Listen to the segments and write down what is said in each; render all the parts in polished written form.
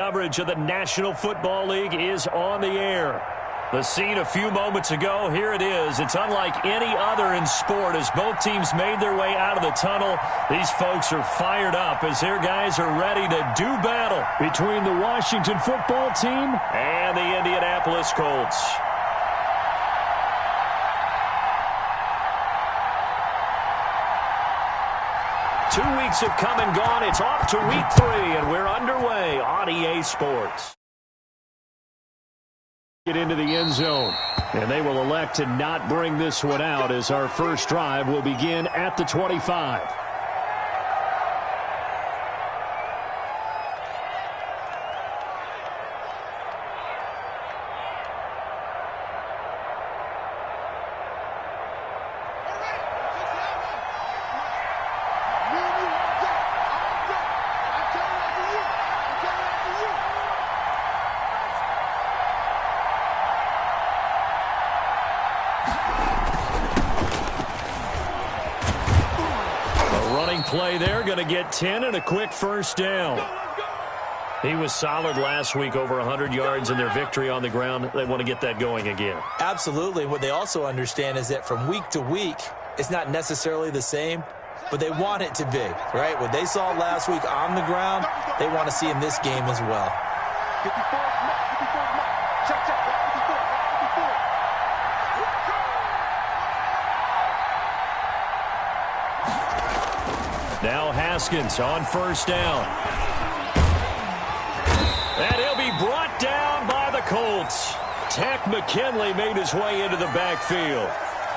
Coverage of the National Football League is on the air. The scene a few moments ago, here it is. It's unlike any other in sport as both teams made their way out of the tunnel. These folks are fired up as their guys are ready to do battle between the Washington football team and the Indianapolis Colts. Two weeks have come and gone. It's off to week 3, and we're underway on EA Sports. Get into the end zone, and they will elect to not bring this one out as our first drive will begin at the 25. Play there, going to get 10 and a quick first down. He was solid last week, over 100 yards in their victory on the ground. They want to get that going again. Absolutely. What they also understand is that from week to week, it's not necessarily the same, but they want it to be, right? What they saw last week on the ground, they want to see in this game as well. Now Haskins on first down. And he'll be brought down by the Colts. Takk McKinley made his way into the backfield.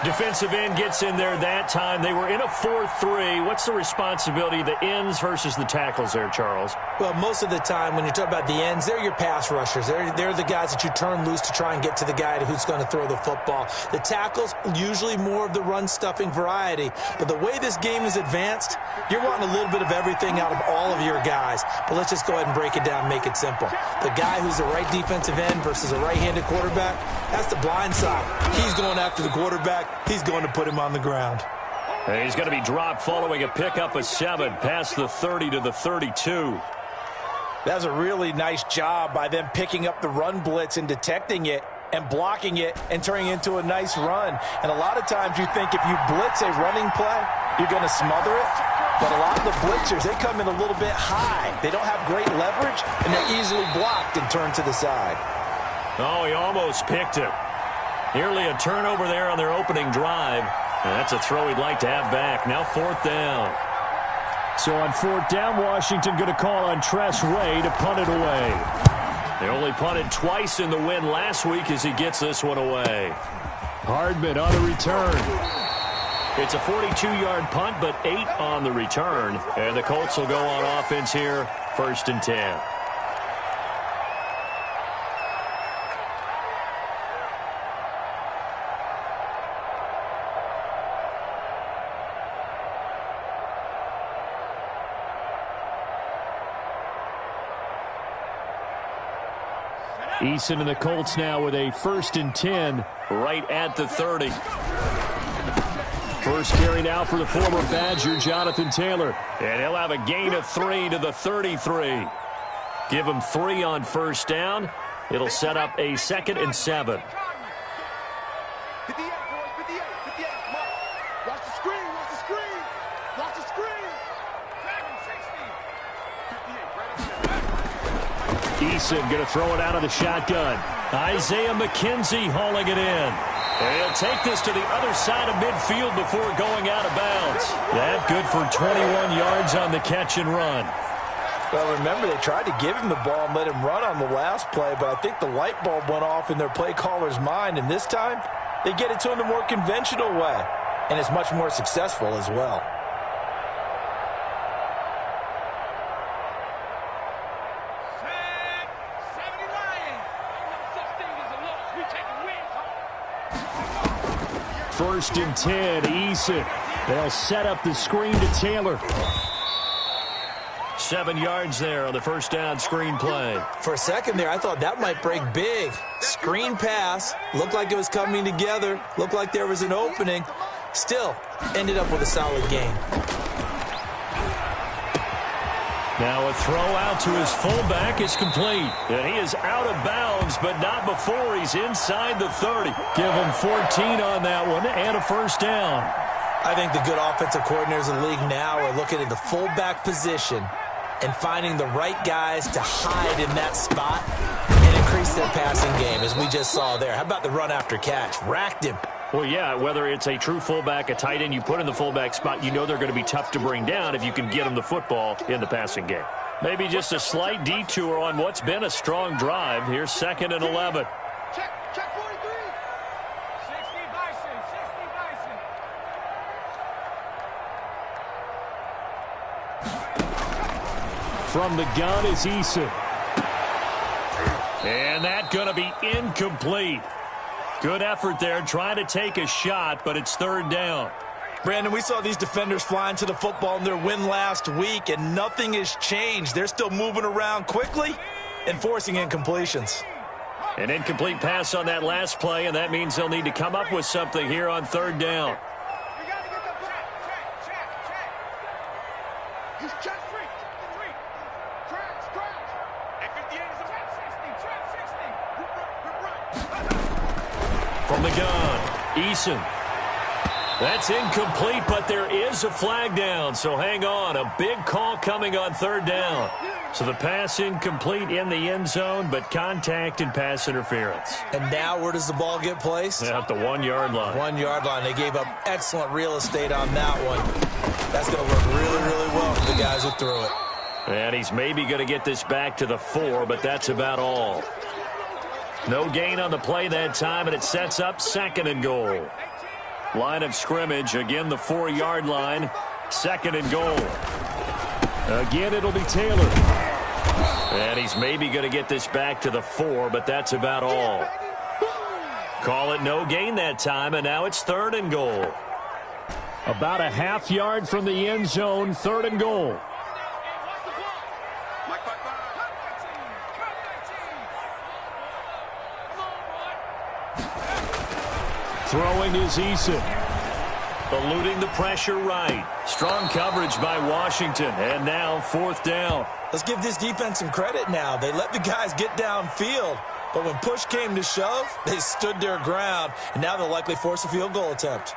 Defensive end gets in there that time. They were in a 4-3. What's the responsibility of the ends versus the tackles there, Charles? Well, most of the time when you talk about the ends, they're your pass rushers. They're the guys that you turn loose to try and get to the guy who's going to throw the football. The tackles, usually more of the run-stuffing variety. But the way this game is advanced, you're wanting a little bit of everything out of all of your guys. But let's just go ahead and break it down and make it simple. The guy who's the right defensive end versus a right-handed quarterback, that's the blind side. He's going after the quarterback. He's going to put him on the ground. And he's going to be dropped following a pickup of 7 past the 30 to the 32. That was a really nice job by them picking up the run blitz and detecting it and blocking it and turning it into a nice run. And a lot of times you think if you blitz a running play, you're going to smother it. But a lot of the blitzers, they come in a little bit high. They don't have great leverage, and they're easily blocked and turned to the side. Oh, he almost picked it. Nearly a turnover there on their opening drive. And that's a throw he'd like to have back. Now 4th down. So on 4th down, Washington going to call on Tress Way to punt it away. They only punted twice in the win last week as he gets this one away. Hardman on the return. It's a 42-yard punt, but 8 on the return. And the Colts will go on offense here, 1st and 10. Eason and the Colts now with a 1st and 10 right at the 30. First carry now for the former Badger, Jonathan Taylor. And he'll have a gain of 3 to the 33. Give him 3 on 1st down. It'll set up a 2nd and 7. Eason going to throw it out of the shotgun. Isaiah McKenzie hauling it in. And he'll take this to the other side of midfield before going out of bounds. That good for 21 yards on the catch and run. Well, remember, they tried to give him the ball and let him run on the last play, but I think the light bulb went off in their play caller's mind, and this time they get it to him the more conventional way, and it's much more successful as well. First and 10, Eason. They'll set up the screen to Taylor. 7 yards there on the first down screen play. For a second there, I thought that might break big. Screen pass. Looked like it was coming together. Looked like there was an opening. Still, ended up with a solid gain. Now a throw out to his fullback is complete. And he is out of bounds, but not before he's inside the 30. Give him 14 on that one and a first down. I think the good offensive coordinators in the league now are looking at the fullback position and finding the right guys to hide in that spot and increase their passing game, as we just saw there. How about the run after catch? Racked him. Well, yeah, whether it's a true fullback, a tight end you put in the fullback spot, you know they're going to be tough to bring down if you can get them the football in the passing game. Maybe just a slight detour on what's been a strong drive. Here's 2nd and 11. Check 43. 60 Bison, 60 Bison. From the gun is Eason. And that's going to be incomplete. Good effort there, trying to take a shot, but it's 3rd down. Brandon, we saw these defenders flying to the football in their win last week, and nothing has changed. They're still moving around quickly and forcing incompletions. An incomplete pass on that last play, and that means they'll need to come up with something here on 3rd down. He's check free. Scratch. At 58 is a trap 60. From the gun, Eason. That's incomplete, but there is a flag down, so hang on. A big call coming on 3rd down. So the pass incomplete in the end zone, but contact and pass interference. And now where does the ball get placed? At the 1-yard line. 1-yard line. They gave up excellent real estate on that one. That's going to work really, really well for the guys who threw it. And he's maybe going to get this back to the 4, but that's about all. No gain on the play that time, and it sets up 2nd and goal. Line of scrimmage, again the 4-yard line, 2nd and goal. Again, it'll be Taylor. And he's maybe going to get this back to the 4, but that's about all. Call it no gain that time, and now it's 3rd and goal. About a half yard from the end zone, 3rd and goal. Throwing is Eason. Eluding the pressure right. Strong coverage by Washington. And now 4th down. Let's give this defense some credit now. They let the guys get downfield. But when push came to shove, they stood their ground. And now they'll likely force a field goal attempt.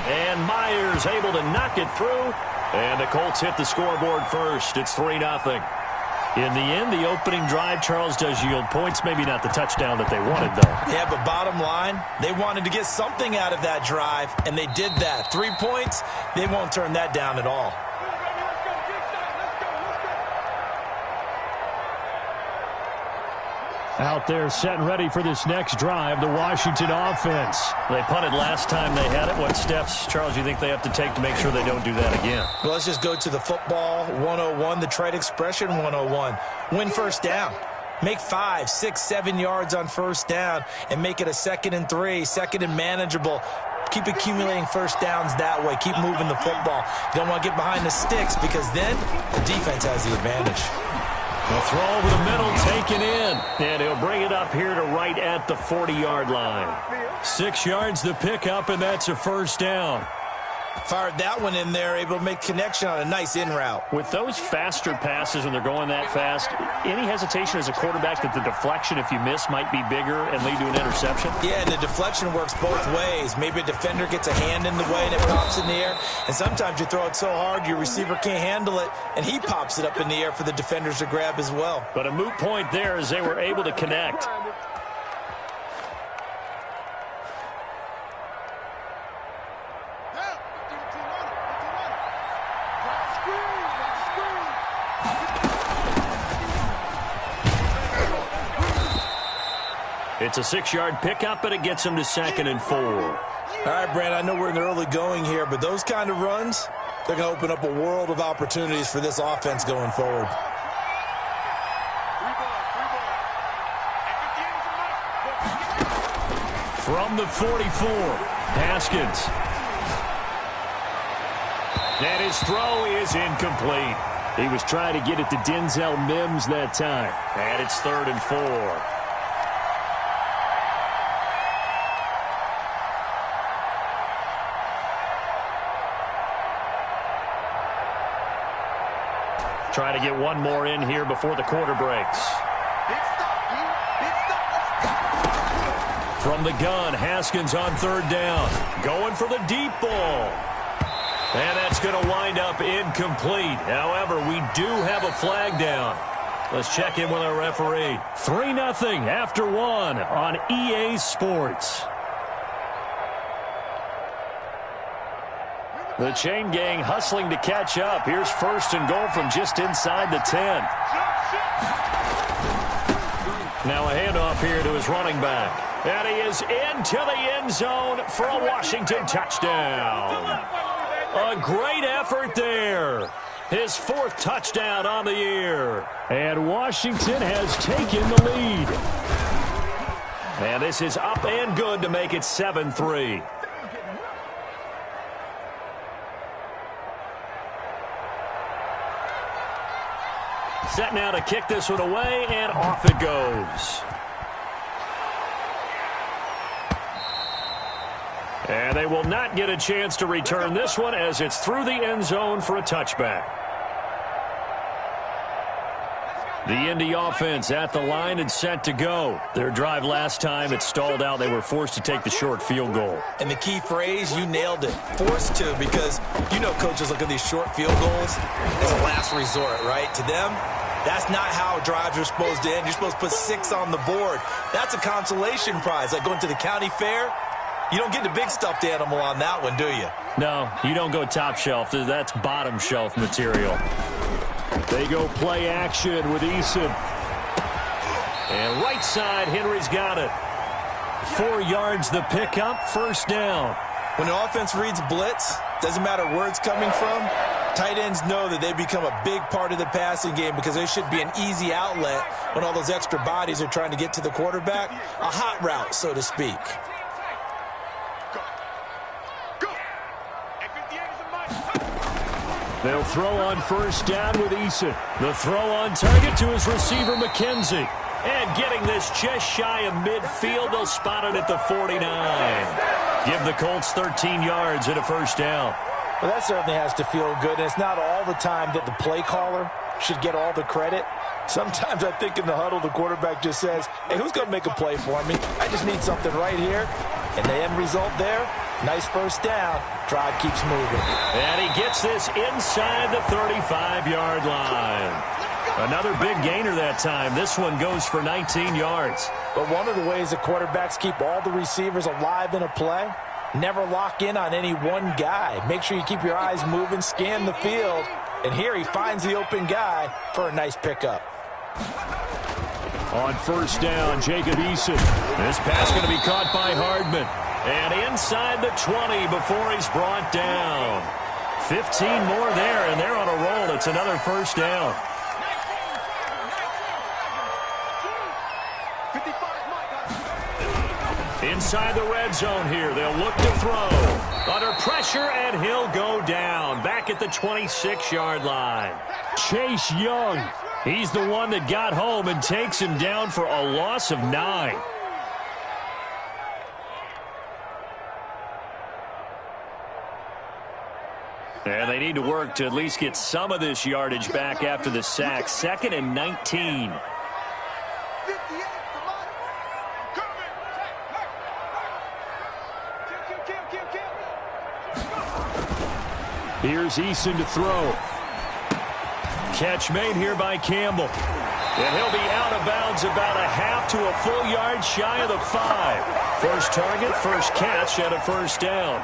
And Myers able to knock it through. And the Colts hit the scoreboard first. It's 3-0. In the end, the opening drive, Charles, does yield points. Maybe not the touchdown that they wanted, though. Yeah, but bottom line, they wanted to get something out of that drive, and they did that. 3 points, they won't turn that down at all. Out there set and ready for this next drive, the Washington offense. They punted last time they had it. What steps, Charles, you think they have to take to make sure they don't do that again? Well, let's just go to the football 101, the trade expression 101. Win first down. Make 5, 6, 7 yards on first down and make it a 2nd and 3, 2nd and manageable. Keep accumulating first downs that way. Keep moving the football. You don't want to get behind the sticks because then the defense has the advantage. A throw over the middle, taken in. And he'll bring it up here to right at the 40-yard line. 6 yards the pickup, and that's a first down. Fired that one in there, able to make connection on a nice in route. With those faster passes when they're going that fast, any hesitation as a quarterback that the deflection, if you miss, might be bigger and lead to an interception? Yeah, and the deflection works both ways. Maybe a defender gets a hand in the way and it pops in the air. And sometimes you throw it so hard your receiver can't handle it, and he pops it up in the air for the defenders to grab as well. But a moot point there as they were able to connect. It's a 6-yard pickup, but it gets them to 2nd and 4. All right, Brand, I know we're in the early going here, but those kind of runs, they're going to open up a world of opportunities for this offense going forward. From the 44, Haskins. And his throw is incomplete. He was trying to get it to Denzel Mims that time. And it's 3rd and 4. Try to get one more in here before the quarter breaks. Big stop, dude. Big stop. From the gun, Haskins on third down. Going for the deep ball. And that's going to wind up incomplete. However, we do have a flag down. Let's check in with our referee. 3-0 after one on EA Sports. The chain gang hustling to catch up. Here's first and goal from just inside the 10. Now a handoff here to his running back. And he is into the end zone for a Washington touchdown. A great effort there. His fourth touchdown on the year. And Washington has taken the lead. And this is up and good to make it 7-3. Set now to kick this one away, and off it goes. And they will not get a chance to return this one as it's through the end zone for a touchback. The Indy offense at the line and set to go. Their drive last time, it stalled out. They were forced to take the short field goal. And the key phrase, you nailed it. Forced to, because you know coaches look at these short field goals as a last resort, right? To them, that's not how drives are supposed to end. You're supposed to put 6 on the board. That's a consolation prize. Like going to the county fair, you don't get the big stuffed animal on that one, do you? No, you don't go top shelf. That's bottom shelf material. They go play action with Eason. And right side, Henry's got it. 4 yards the pickup, first down. When an offense reads blitz, doesn't matter where it's coming from, tight ends know that they become a big part of the passing game because they should be an easy outlet when all those extra bodies are trying to get to the quarterback. A hot route, so to speak. They'll throw on first down with Eason. The throw on target to his receiver, McKenzie. And getting this just shy of midfield, they'll spot it at the 49. Give the Colts 13 yards and a first down. Well, that certainly has to feel good, and it's not all the time that the play caller should get all the credit. Sometimes I think in the huddle, the quarterback just says, hey, who's going to make a play for me? I just need something right here. And the end result there, nice first down. Drive keeps moving. And he gets this inside the 35-yard line. Another big gainer that time. This one goes for 19 yards. But one of the ways the quarterbacks keep all the receivers alive in a play, never lock in on any one guy. Make sure you keep your eyes moving, scan the field. And here he finds the open guy for a nice pickup. On first down, Jacob Eason. This pass going to be caught by Hardman. And inside the 20 before he's brought down. 15 more there, and they're on a roll. It's another first down. Inside the red zone here. They'll look to throw. Under pressure, and he'll go down. Back at the 26-yard line. Chase Young. He's the one that got home and takes him down for a loss of 9. And they need to work to at least get some of this yardage back after the sack. 2nd and 19. Here's Eason to throw. Catch made here by Campbell. And he'll be out of bounds about a half to a full yard shy of the 5. First target, first catch, and a first down.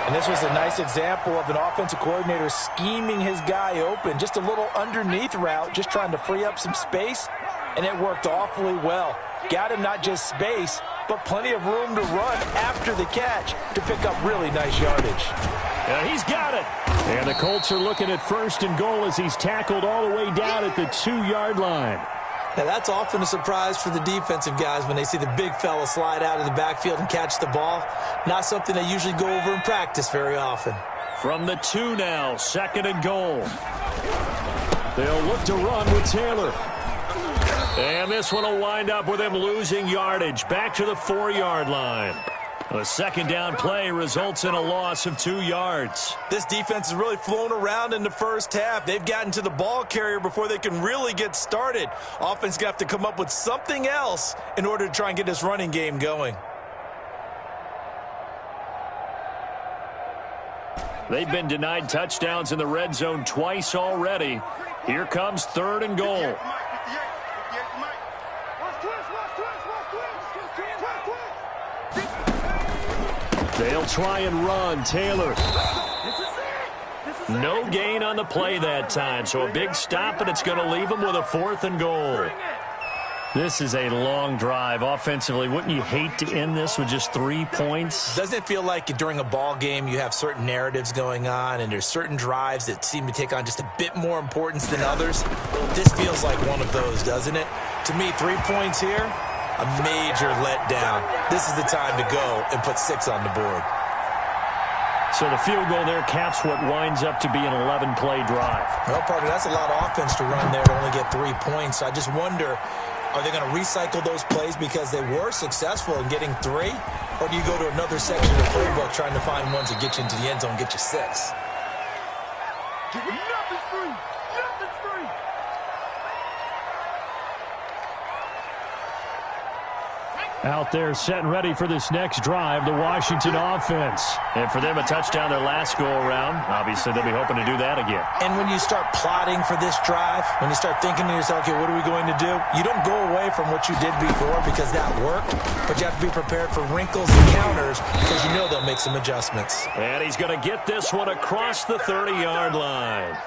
And this was a nice example of an offensive coordinator scheming his guy open. Just a little underneath route, just trying to free up some space. And it worked awfully well. Got him not just space, but plenty of room to run after the catch to pick up really nice yardage. Yeah, he's got it. And the Colts are looking at first and goal as he's tackled all the way down at the 2-yard line. Now, that's often a surprise for the defensive guys when they see the big fella slide out of the backfield and catch the ball. Not something they usually go over in practice very often. From the 2 now, 2nd and goal. They'll look to run with Taylor. And this one will wind up with him losing yardage. Back to the 4-yard line. A second down play results in a loss of 2 yards. This defense has really flown around in the first half. They've gotten to the ball carrier before they can really get started. Offense going to have to come up with something else in order to try and get this running game going. They've been denied touchdowns in the red zone twice already. Here comes 3rd and goal. They'll try and run. Taylor. No gain on the play that time, so a big stop, and it's going to leave them with a 4th and goal. This is a long drive. Offensively, wouldn't you hate to end this with just 3 points? Doesn't it feel like during a ball game you have certain narratives going on and there's certain drives that seem to take on just a bit more importance than others? This feels like one of those, doesn't it? To me, 3 points here, a major letdown. This is the time to go and put 6 on the board. So the field goal there caps what winds up to be an 11-play drive. Well, partner, that's a lot of offense to run there to only get 3 points. I just wonder, are they going to recycle those plays because they were successful in getting 3? Or do you go to another section of the playbook trying to find ones that get you into the end zone and get you 6? Nothing's free. Nothing's free. Out there setting ready for this next drive, the Washington offense. And for them, a touchdown their last go-around. Obviously, they'll be hoping to do that again. And when you start plotting for this drive, when you start thinking to yourself, okay, what are we going to do? You don't go away from what you did before because that worked, but you have to be prepared for wrinkles and counters because you know they'll make some adjustments. And he's going to get this one across the 30-yard line.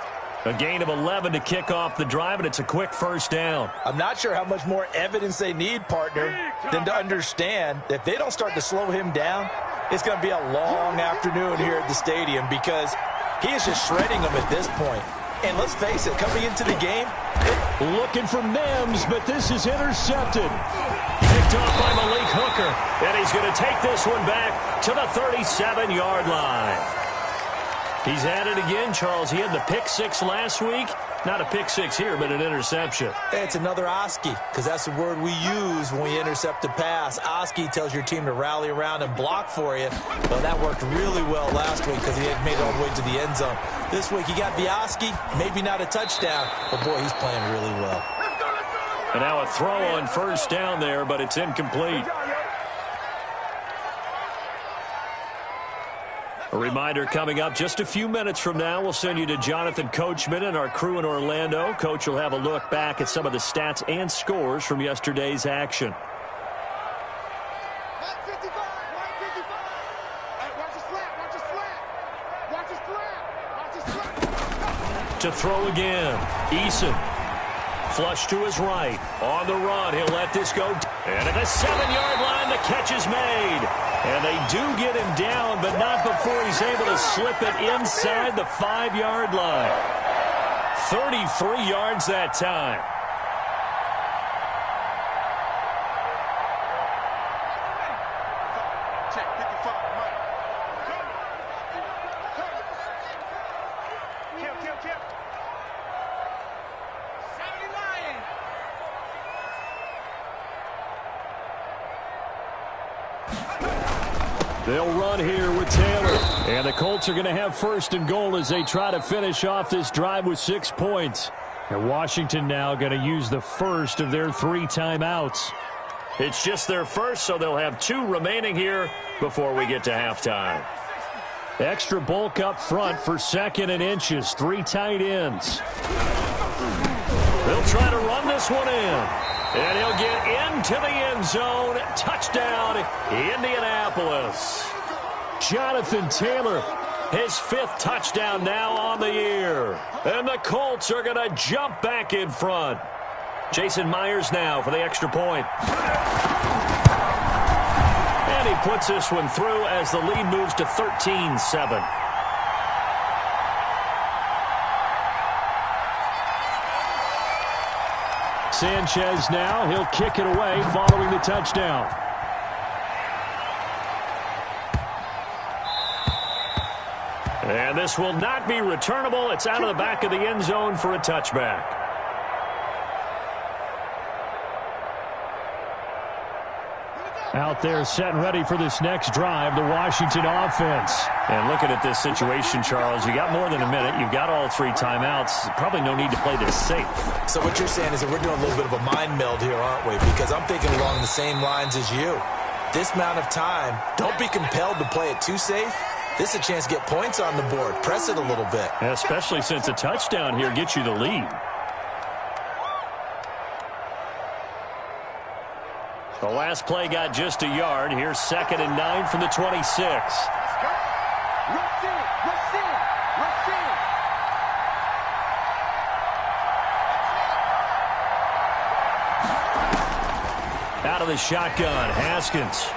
A gain of 11 to kick off the drive, and it's a quick first down. I'm not sure how much more evidence they need, partner, than to understand that if they don't start to slow him down, it's going to be a long afternoon here at the stadium because he is just shredding them at this point. And let's face it, coming into the game, looking for Mims, but this is intercepted. Picked off by Malik Hooker, and he's going to take this one back to the 37-yard line. He's at it again, Charles. He had the pick 6 last week. Not a pick 6 here, but an interception. It's another Oski, because that's the word we use when we intercept a pass. Oski tells your team to rally around and block for you. Well, that worked really well last week because he had made it all the way to the end zone. This week, he got the Oski, maybe not a touchdown, but boy, he's playing really well. And now a throw on first down there, but it's incomplete. A reminder coming up just a few minutes from now, we'll send you to Jonathan Coachman and our crew in Orlando. Coach will have a look back at some of the stats and scores from yesterday's action. 155, 155. Hey, watch his flat, watch his flat. Watch his flat, watch his flat. To throw again, Eason. Flush to his right. On the run, he'll let this go. And at the 7-yard line, the catch is made. And they do get him down, but not before he's able to slip it inside the 5-yard line. 33 yards that time. Check 55, Mike. Kill. 70 Lions. They'll run here with Taylor. And the Colts are going to have 1st and goal as they try to finish off this drive with 6 points. And Washington now going to use the first of their 3 timeouts. It's just their first, so they'll have 2 remaining here before we get to halftime. Extra bulk up front for 2nd and inches. 3 tight ends. They'll try to run this one in. And he'll get into the end zone. Touchdown, Indianapolis. Jonathan Taylor, his 5th touchdown now on the year. And the Colts are going to jump back in front. Jason Myers now for the extra point. And he puts this one through as the lead moves to 13-7. Sanchez now, he'll kick it away following the touchdown. And this will not be returnable. It's out of the back of the end zone for a touchback. Out there set and ready for this next drive, the Washington offense. And looking at this situation, Charles, you got more than a minute. You've got all 3 timeouts. Probably no need to play this safe. So what you're saying is that we're doing a little bit of a mind meld here, aren't we? Because I'm thinking along the same lines as you. This amount of time, don't be compelled to play it too safe. This is a chance to get points on the board. Press it a little bit. Especially since a touchdown here gets you the lead. The last play got just a yard. Here's 2nd and 9 from the 26. Out of the shotgun, Haskins.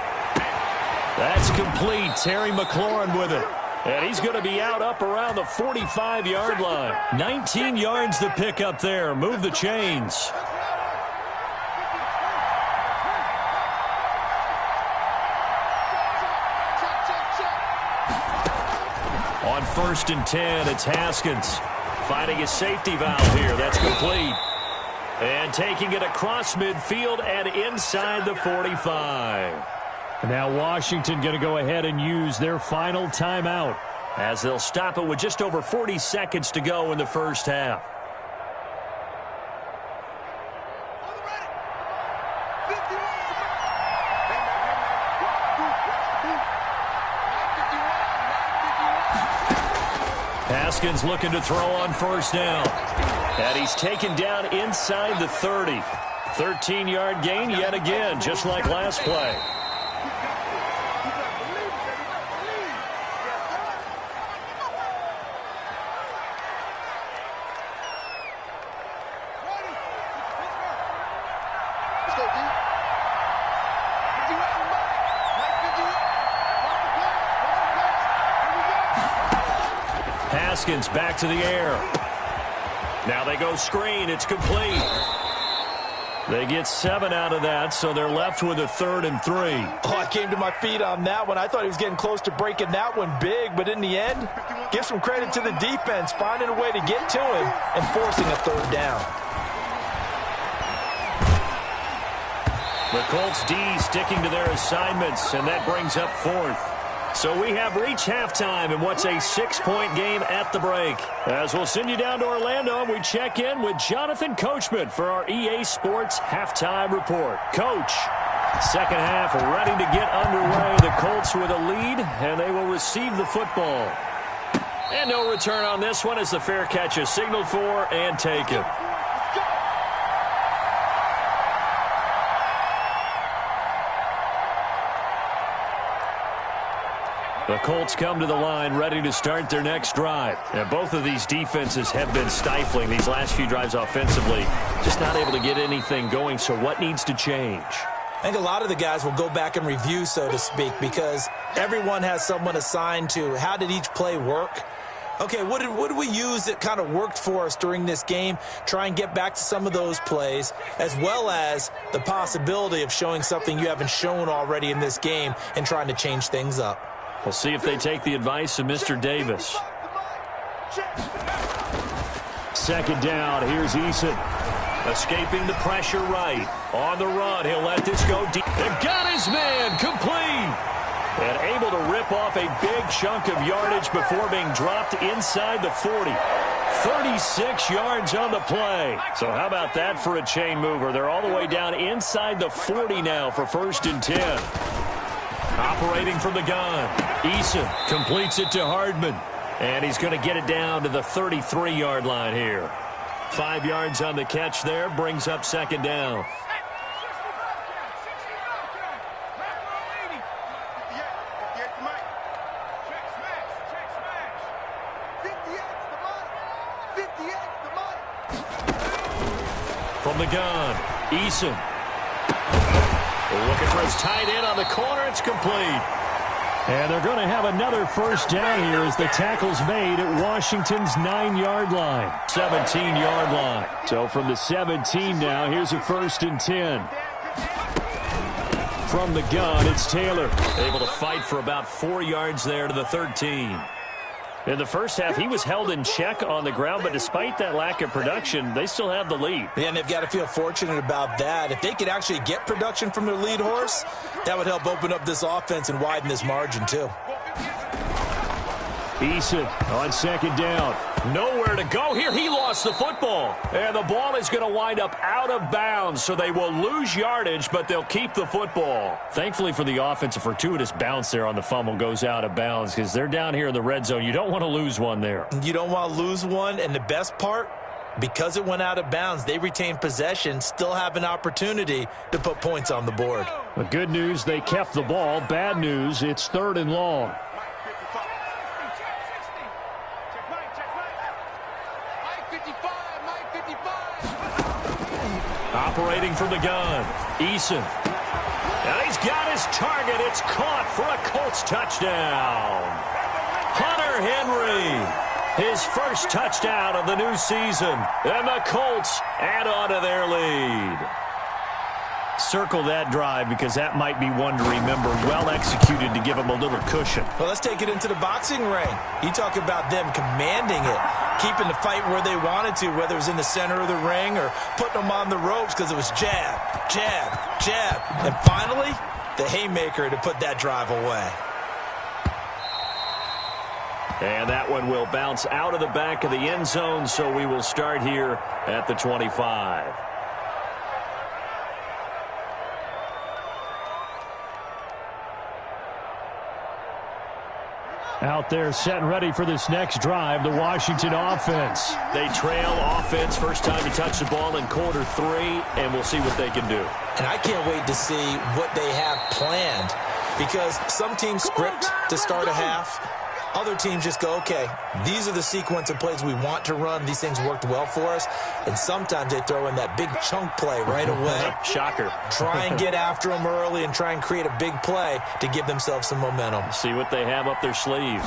That's complete. Terry McLaurin with it. And he's going to be out up around the 45-yard line. 19 yards to pick up there. Move the chains. On 1st and 10, it's Haskins. Finding his safety valve here. That's complete. And taking it across midfield and inside the 45. And now Washington going to go ahead and use their final timeout as they'll stop it with just over 40 seconds to go in the first half. Haskins looking to throw on 1st down. And he's taken down inside the 30. 13-yard gain yet again, just like last play. Haskins back to the air. Now they go screen. It's complete. They get 7 out of that, so they're left with a 3rd and 3. Oh, I came to my feet on that one. I thought he was getting close to breaking that one big, but in the end, give some credit to the defense, finding a way to get to him and forcing a 3rd down. The Colts D sticking to their assignments, and that brings up 4th. So we have reached halftime in what's a 6-point game at the break. As we'll send you down to Orlando, we check in with Jonathan Coachman for our EA Sports Halftime Report. Coach, second half ready to get underway. The Colts with a lead, and they will receive the football. And no return on this one as the fair catch is signaled for and taken. The Colts come to the line ready to start their next drive. And both of these defenses have been stifling these last few drives offensively. Just not able to get anything going, so what needs to change? I think a lot of the guys will go back and review, so to speak, because everyone has someone assigned to how did each play work. Okay, what did we use that kind of worked for us during this game? Try and get back to some of those plays, as well as the possibility of showing something you haven't shown already in this game and trying to change things up. We'll see if they take the advice of Mr. Davis. 2nd down, here's Eason. Escaping the pressure right. On the run, he'll let this go deep. They've got his man, complete. And able to rip off a big chunk of yardage before being dropped inside the 40. 36 yards on the play. So how about that for a chain mover? They're all the way down inside the 40 now for 1st and 10. Operating from the gun. Eason completes it to Hardman. And he's going to get it down to the 33-yard line here. 5 yards on the catch there. Brings up 2nd down. From the gun, Eason. Looking for his tight end on the corner. It's complete. And they're going to have another 1st down here as the tackle's made at Washington's 9-yard line. 17-yard line. So from the 17 now, here's a 1st and 10. From the gun, it's Taylor. Able to fight for about 4 yards there to the 13. In the first half, he was held in check on the ground, but despite that lack of production, they still have the lead. Yeah, and they've got to feel fortunate about that. If they could actually get production from their lead horse, that would help open up this offense and widen this margin, too. Eason on second down. Nowhere to go here. He lost the football. And the ball is going to wind up out of bounds, so they will lose yardage, but they'll keep the football. Thankfully for the offense, a fortuitous bounce there on the fumble goes out of bounds because they're down here in the red zone. You don't want to lose one there. You don't want to lose one, and the best part, because it went out of bounds, they retain possession, still have an opportunity to put points on the board. The good news, they kept the ball. Bad news, it's 3rd and long. Operating from the gun, Eason. And he's got his target. It's caught for a Colts touchdown. Hunter Henry, his first touchdown of the new season. And the Colts add on to their lead. Circle that drive because that might be one to remember. Well executed to give them a little cushion. Well, let's take it into the boxing ring. You talk about them commanding it, keeping the fight where they wanted to, whether it was in the center of the ring or putting them on the ropes because it was jab, jab, jab. And finally, the haymaker to put that drive away. And that one will bounce out of the back of the end zone, so we will start here at the 25. Out there set and ready for this next drive, the Washington offense. They trail offense, first time to touch the ball in quarter 3, and we'll see what they can do. And I can't wait to see what they have planned because some teams script to start a half. Other teams just go, okay, these are the sequence of plays we want to run. These things worked well for us. And sometimes they throw in that big chunk play right away. Shocker. Try and get after them early and try and create a big play to give themselves some momentum. See what they have up their sleeve.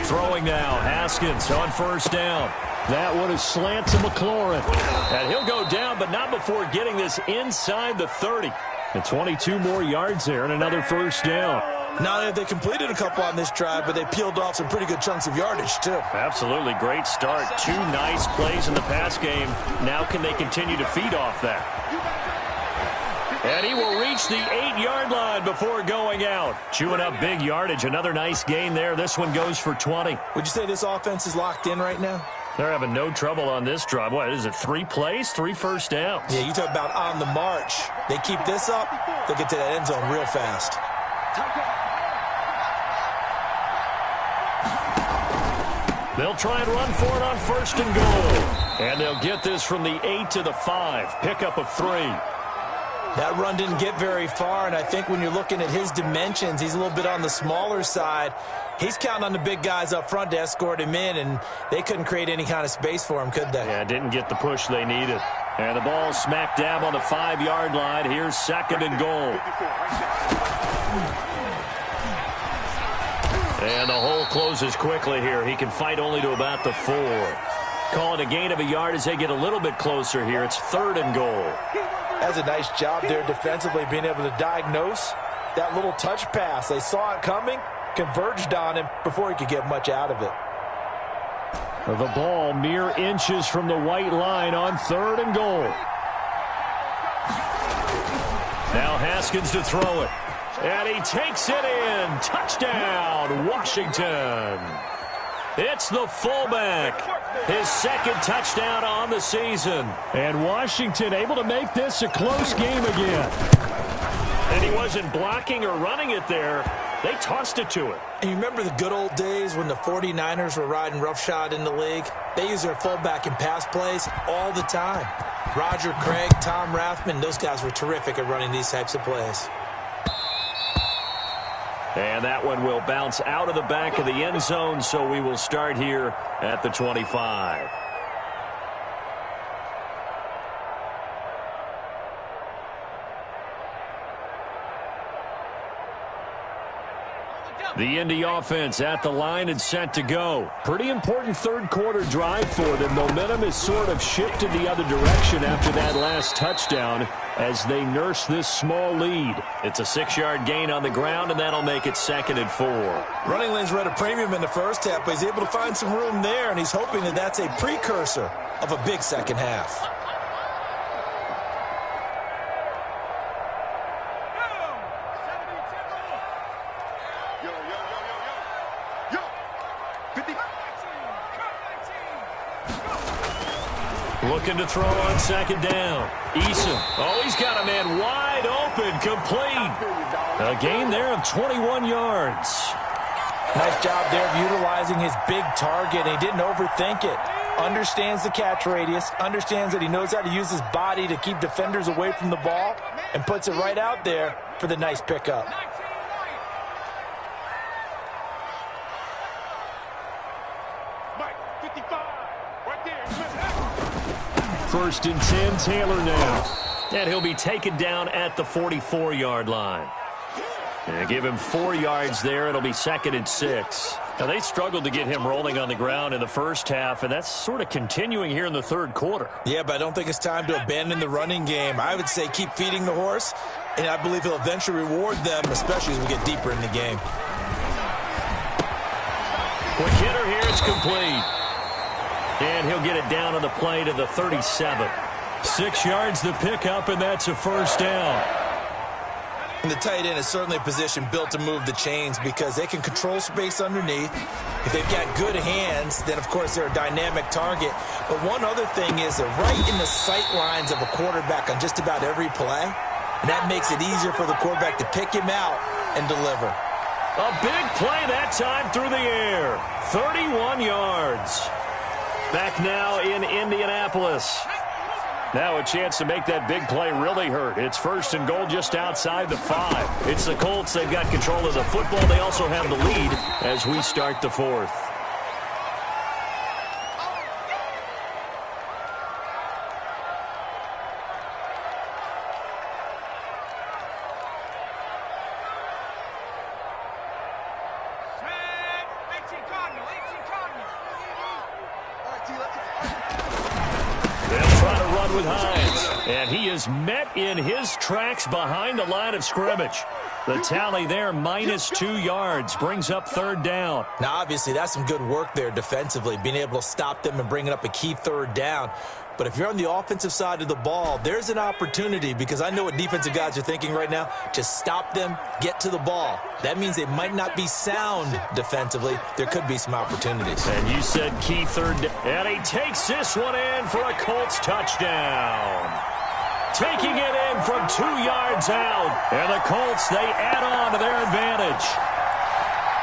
Throwing now, Haskins on first down. That one is slant to McLaurin. And he'll go down, but not before getting this inside the 30. And 22 more yards there and another first down. Not only have they completed a couple on this drive, but they peeled off some pretty good chunks of yardage, too. Absolutely. Great start. 2 nice plays in the pass game. Now can they continue to feed off that? And he will reach the 8-yard line before going out. Chewing up big yardage. Another nice gain there. This one goes for 20. Would you say this offense is locked in right now? They're having no trouble on this drive. What is it, 3 plays, 3 first downs? Yeah, you talk about on the march. They keep this up, they'll get to that end zone real fast. They'll try and run for it on first and goal. And they'll get this from the 8 to the 5. Pickup of 3. That run didn't get very far, and I think when you're looking at his dimensions, he's a little bit on the smaller side. He's counting on the big guys up front to escort him in, and they couldn't create any kind of space for him, could they? Yeah, didn't get the push they needed. And the ball smack dab on the 5-yard line. Here's second and goal. And the hole closes quickly here. He can fight only to about the 4. Call it a gain of a yard as they get a little bit closer here. It's third and goal. That's a nice job there defensively, being able to diagnose that little touch pass. They saw it coming, converged on him before he could get much out of it. The ball mere inches from the white line on third and goal. Now Haskins to throw it. And he takes it in. Touchdown, Washington. It's the fullback. His second touchdown on the season. And Washington able to make this a close game again. And he wasn't blocking or running it there. They tossed it to it. And you remember the good old days when the 49ers were riding roughshod in the league? They use their fullback in pass plays all the time. Roger Craig, Tom Rathman, those guys were terrific at running these types of plays. And that one will bounce out of the back of the end zone, so we will start here at the 25. The Indy offense at the line and set to go. Pretty important third-quarter drive for them. Momentum has sort of shifted the other direction after that last touchdown as they nurse this small lead. It's a 6-yard gain on the ground, and that'll make it 2nd and 4. Running lanes were at a premium in the first half, but he's able to find some room there, and he's hoping that that's a precursor of a big second half. Looking to throw on 2nd down. Eason. Oh, he's got a man wide open, complete. A gain there of 21 yards. Nice job there of utilizing his big target. He didn't overthink it. Understands the catch radius. Understands that he knows how to use his body to keep defenders away from the ball. And puts it right out there for the nice pickup. Mike, 55. Right there. 1st and 10, Taylor now. And he'll be taken down at the 44-yard line. And give him 4 yards there. It'll be 2nd and 6. Now, they struggled to get him rolling on the ground in the first half, and that's sort of continuing here in the third quarter. Yeah, but I don't think it's time to abandon the running game. I would say keep feeding the horse, and I believe he'll eventually reward them, especially as we get deeper in the game. Quick hitter here. It's complete. And he'll get it down on the play to the 37. 6 yards the pickup, and that's a 1st down. And the tight end is certainly a position built to move the chains because they can control space underneath. If they've got good hands, then, of course, they're a dynamic target. But one other thing is they're right in the sight lines of a quarterback on just about every play. And that makes it easier for the quarterback to pick him out and deliver. A big play that time through the air. 31 yards. Back now in Indianapolis. Now a chance to make that big play really hurt. It's 1st and goal just outside the 5. It's the Colts. They've got control of the football. They also have the lead as we start the 4th. With Hines, and he is met in his tracks behind the line of scrimmage. The tally there, -2 yards, brings up 3rd down. Now, obviously, that's some good work there defensively, being able to stop them and bringing up a key 3rd down. But if you're on the offensive side of the ball, there's an opportunity because I know what defensive guys are thinking right now. Just stop them, get to the ball. That means they might not be sound defensively. There could be some opportunities. And you said key 3rd down. And he takes this one in for a Colts touchdown. Taking it in from 2 yards out. And the Colts, they add on to their advantage.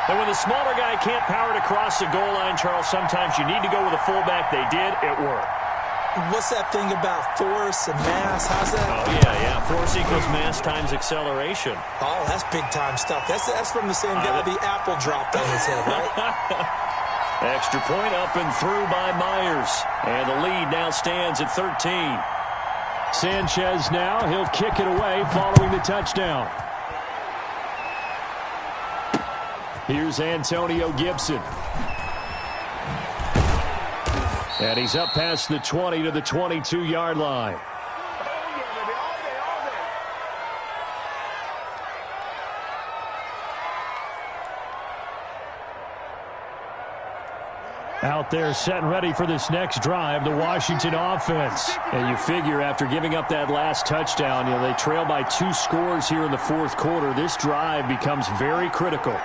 And when the smaller guy can't power it across the goal line, Charles, sometimes you need to go with a fullback. They did. It worked. What's that thing about force and mass? How's that? Oh, yeah. Force equals mass times acceleration. Oh, that's big-time stuff. That's from the same guy the apple dropped on his head, right? Extra point up and through by Myers. And the lead now stands at 13. Sanchez now. He'll kick it away following the touchdown. Here's Antonio Gibson. And he's up past the 20 to the 22-yard line. Out there set and ready for this next drive, the Washington offense. And you figure after giving up that last touchdown, they trail by 2 scores here in the 4th quarter. This drive becomes very critical.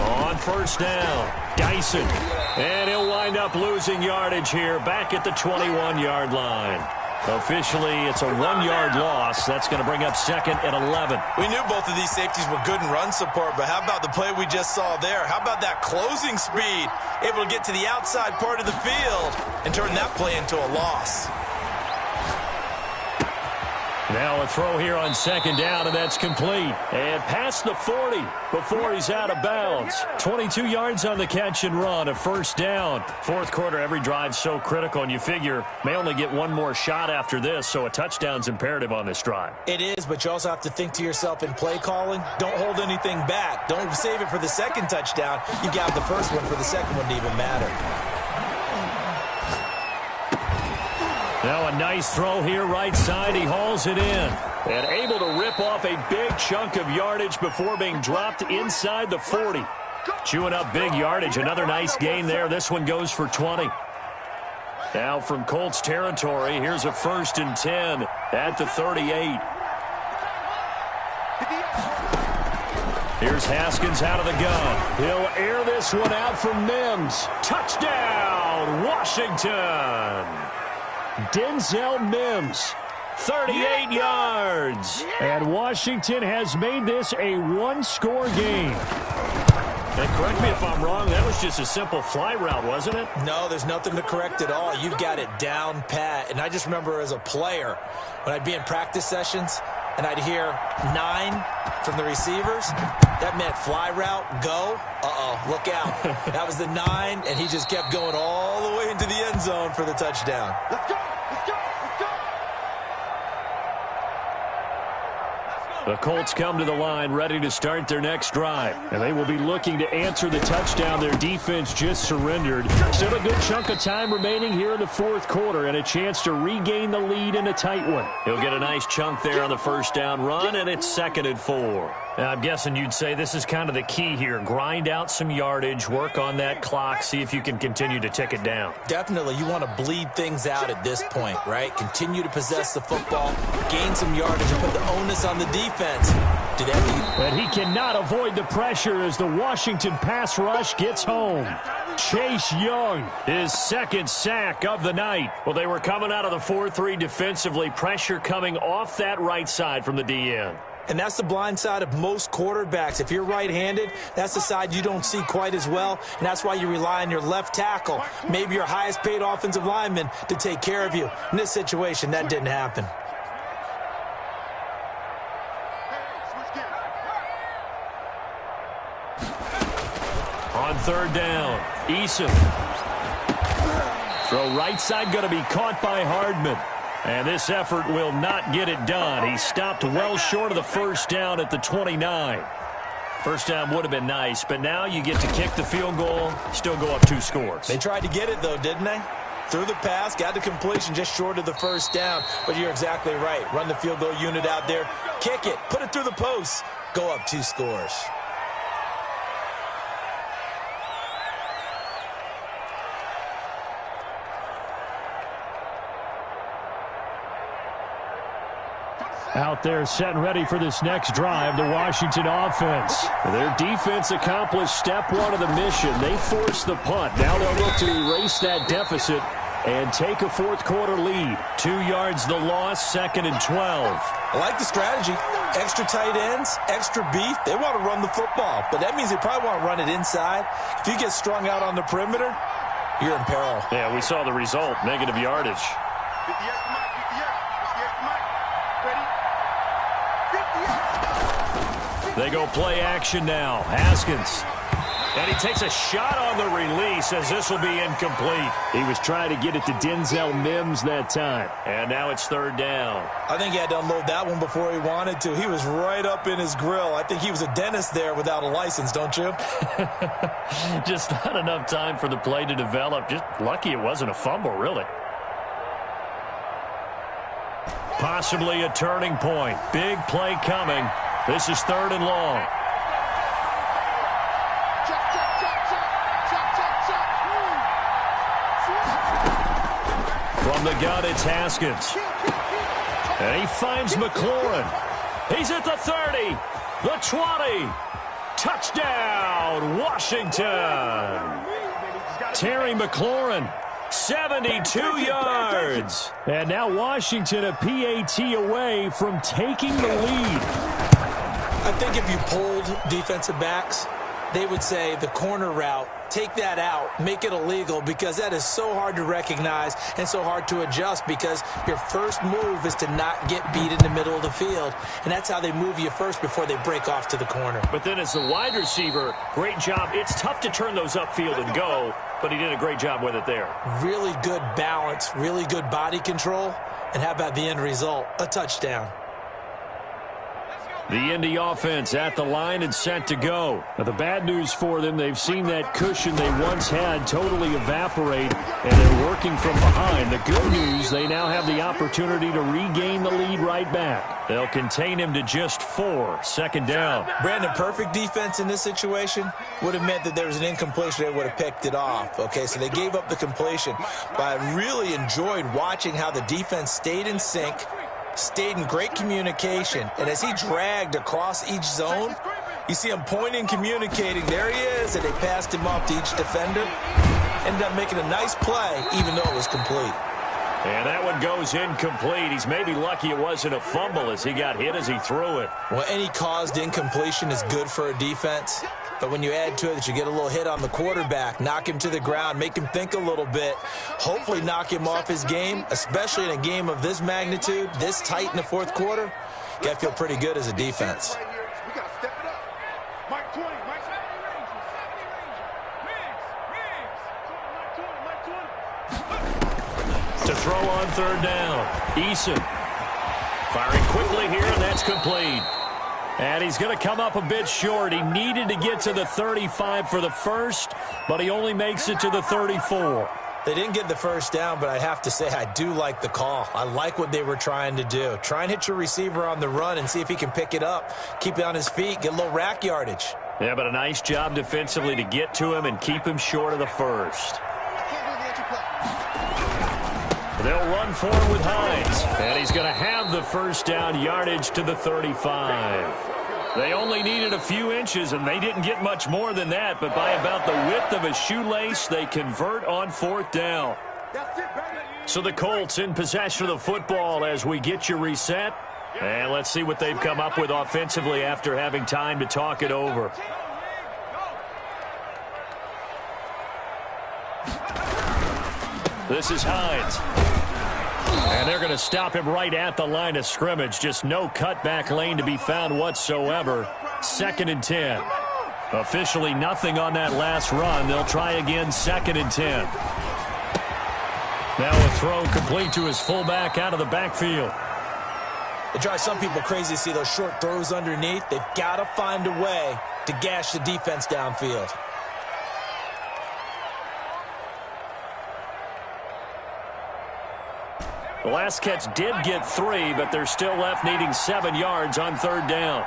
On 1st down, Dyson. And he'll wind up losing yardage here back at the 21-yard line. Officially, it's a 1-yard loss. That's going to bring up 2nd and 11. We knew both of these safeties were good in run support, but how about the play we just saw there? How about that closing speed? Able to get to the outside part of the field and turn that play into a loss. Now a throw here on second down, and that's complete. And past the 40 before he's out of bounds. 22 yards on the catch and run, a first down. Fourth quarter, every drive so critical, and you figure may only get one more shot after this, so a touchdown's imperative on this drive. It is, but you also have to think to yourself in play calling, don't hold anything back. Don't save it for the second touchdown. You got the first one for the second one to even matter. Now a nice throw here right side. He hauls it in. And able to rip off a big chunk of yardage before being dropped inside the 40. Chewing up big yardage. Another nice gain there. This one goes for 20. Now from Colts territory, here's a 1st and 10 at the 38. Here's Haskins out of the gun. He'll air this one out for Mims. Touchdown, Washington. Denzel Mims, 38 yards. And Washington has made this a one-score game. And correct me if I'm wrong, that was just a simple fly route, wasn't it? No, there's nothing to correct at all. You've got it down pat. And I just remember as a player, when I'd be in practice sessions, and I'd hear 9 from the receivers, that meant fly route, go. Uh-oh, look out. That was the 9, and he just kept going all the way into the end zone for the touchdown. Let's go! Let's go! Let's go! The Colts come to the line ready to start their next drive. And they will be looking to answer the touchdown their defense just surrendered. Still a good chunk of time remaining here in the fourth quarter and a chance to regain the lead in a tight one. He'll get a nice chunk there on the first down run, and it's 2nd and 4. Now, I'm guessing you'd say this is kind of the key here. Grind out some yardage, work on that clock, see if you can continue to tick it down. Definitely, you want to bleed things out at this point, right? Continue to possess the football, gain some yardage, and put the onus on the defense. Do that. And he cannot avoid the pressure as the Washington pass rush gets home. Chase Young, his 2nd sack of the night. Well, they were coming out of the 4-3 defensively. Pressure coming off that right side from the DN. And that's the blind side of most quarterbacks. If you're right-handed, that's the side you don't see quite as well, and that's why you rely on your left tackle, maybe your highest-paid offensive lineman, to take care of you. In this situation, that didn't happen. On 3rd down, Eason. Throw right side going to be caught by Hardman. And this effort will not get it done. He stopped well short of the first down at the 29. First down would have been nice, but now you get to kick the field goal, still go up 2 scores. They tried to get it, though, didn't they? Threw the pass, got the completion just short of the first down. But you're exactly right. Run the field goal unit out there, kick it, put it through the post, go up 2 scores. Out there set and ready for this next drive, the Washington offense. Their defense accomplished step 1 of the mission. They forced the punt. Now they'll look to erase that deficit and take a fourth quarter lead. 2 yards the loss, 2nd and 12. I like the strategy. Extra tight ends, extra beef. They want to run the football, but that means they probably want to run it inside. If you get strung out on the perimeter, you're in peril. Yeah, we saw the result, negative yardage. 58 Mike, 58 Mike. Ready? 58. They go play action now. Haskins. And he takes a shot on the release as this will be incomplete. He was trying to get it to Denzel Mims that time. And now it's 3rd down. I think he had to unload that one before he wanted to. He was right up in his grill. I think he was a dentist there without a license, don't you? Just not enough time for the play to develop. Just lucky it wasn't a fumble, really. Possibly a turning point. Big play coming. This is 3rd and long. From the gun, it's Haskins. And he finds McLaurin. He's at the 30, the 20. Touchdown, Washington. Terry McLaurin, 72 yards. And now Washington a PAT away from taking the lead. I think if you pulled defensive backs, they would say the corner route, take that out, make it illegal, because that is so hard to recognize and so hard to adjust, because your first move is to not get beat in the middle of the field. And that's how they move you first before they break off to the corner. But then as the wide receiver, great job. It's tough to turn those upfield and go, but he did a great job with it there. Really good balance, really good body control. And how about the end result? A touchdown. The Indy offense at the line and set to go. Now, the bad news for them, they've seen that cushion they once had totally evaporate, and they're working from behind. The good news, they now have the opportunity to regain the lead right back. They'll contain him to just 4, second down. Brandon, perfect defense in this situation would have meant that there was an incompletion. They would have picked it off. Okay, so they gave up the completion. But I really enjoyed watching how the defense stayed in sync, stayed in great communication, and as he dragged across each zone, you see him pointing, communicating. There he is, and they passed him off to each defender. Ended up making a nice play, even though it was complete. And that one goes incomplete. He's maybe lucky it wasn't a fumble as he got hit as he threw it. Well, any caused incompletion is good for a defense. But when you add to it that you get a little hit on the quarterback, knock him to the ground, make him think a little bit, hopefully knock him off his game, especially in a game of this magnitude, this tight in the fourth quarter, you got to feel pretty good as a defense. We got to step it up. Mike 20, Mike 20. To throw on third down, Eason firing quickly here, and that's complete. And he's going to come up a bit short. He needed to get to the 35 for the first, but he only makes it to the 34. They didn't get the first down, but I have to say I do like the call. I like what they were trying to do. Try and hit your receiver on the run and see if he can pick it up, keep it on his feet, get a little rack yardage. Yeah, but a nice job defensively to get to him and keep him short of the first. They'll run for him with Hines, and he's going to have the first down yardage to the 35. They only needed a few inches, and they didn't get much more than that, but by about the width of a shoelace, they convert on fourth down. So the Colts in possession of the football as we get you reset, and let's see what they've come up with offensively after having time to talk it over. This is Hines. And they're going to stop him right at the line of scrimmage. Just no cutback lane to be found whatsoever. 2nd and 10. Officially nothing on that last run. They'll try again 2nd and 10. Now a throw complete to his fullback out of the backfield. It drives some people crazy to see those short throws underneath. They've got to find a way to gash the defense downfield. The last catch did get 3, but they're still left needing 7 yards on third down.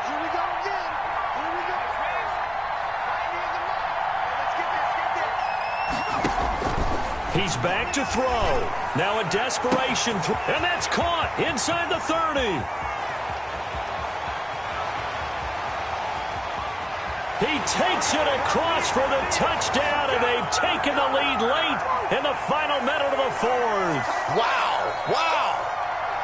Here we go again. Here we go. Let's get this. He's back to throw. Now a desperation throw, and that's caught inside the 30. He takes it across for the touchdown, and they've taken the lead late in the final minute of the fourth. Wow.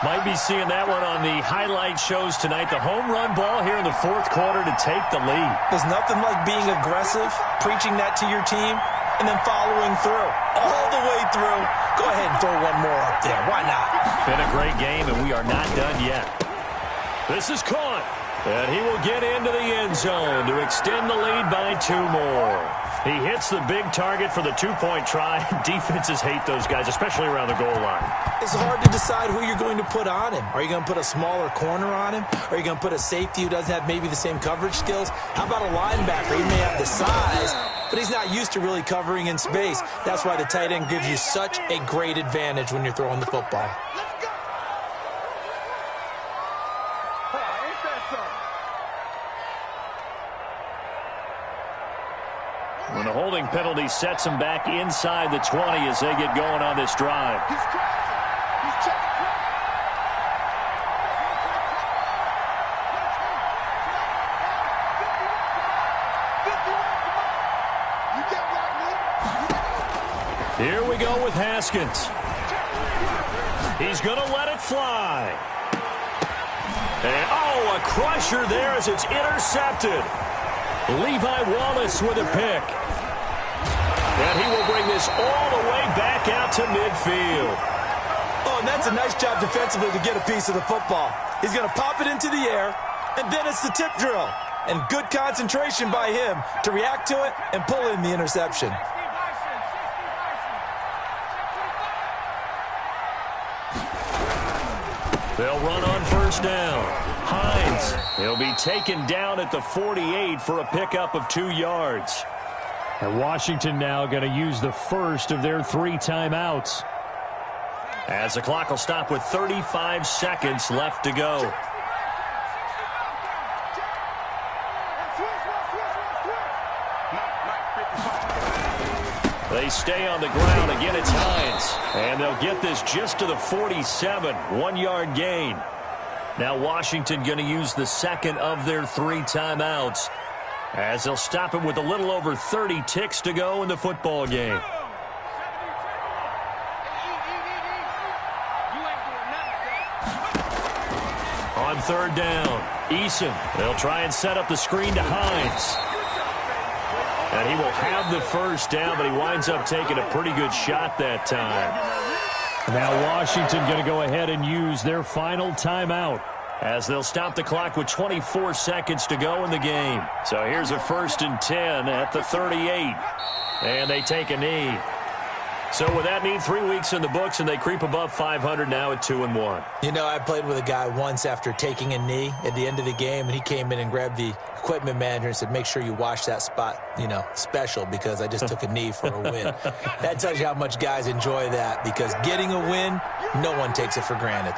Might be seeing that one on the highlight shows tonight. The home run ball here in the fourth quarter to take the lead. There's nothing like being aggressive, preaching that to your team, and then following through. All the way through. Go ahead and throw one more up there. Why not? Been a great game, and we are not done yet. This is caught. And he will get into the end zone to extend the lead by 2 more. He hits the big target for the 2-point try. Defenses hate those guys, especially around the goal line. It's hard to decide who you're going to put on him. Are you going to put a smaller corner on him? Are you going to put a safety who doesn't have maybe the same coverage skills? How about a linebacker? He may have the size, but he's not used to really covering in space. That's why the tight end gives you such a great advantage when you're throwing the football. When the holding penalty sets them back inside the 20 as they get going on this drive. He's crossing. He's checking. Here we go with Haskins. He's going to let it fly. And, oh, a crusher there as it's intercepted. Levi Wallace with a pick. And he will bring this all the way back out to midfield. Oh, and that's a nice job defensively to get a piece of the football. He's going to pop it into the air, and then it's the tip drill. And good concentration by him to react to it and pull in the interception. They'll run on first down. Hines, he'll be taken down at the 48 for a pickup of 2 yards. And Washington now going to use the first of their 3 timeouts. As the clock will stop with 35 seconds left to go. They stay on the ground. Again, it's Hines. And they'll get this just to the 47. 1-yard gain. Now Washington going to use the second of their 3 timeouts, as they'll stop him with a little over 30 ticks to go in the football game. On third down, Eason. They'll try and set up the screen to Hines. And he will have the first down, but he winds up taking a pretty good shot that time. Now Washington going to go ahead and use their final timeout, as they'll stop the clock with 24 seconds to go in the game. So here's a 1st and 10 at the 38. And they take a knee. So with that knee, 3 weeks in the books, and they creep above 500 now at 2-1. You know, I played with a guy once after taking a knee at the end of the game, and he came in and grabbed the equipment manager and said, make sure you wash that spot, you know, special, because I just took a knee for a win. That tells you how much guys enjoy that, because getting a win, no one takes it for granted.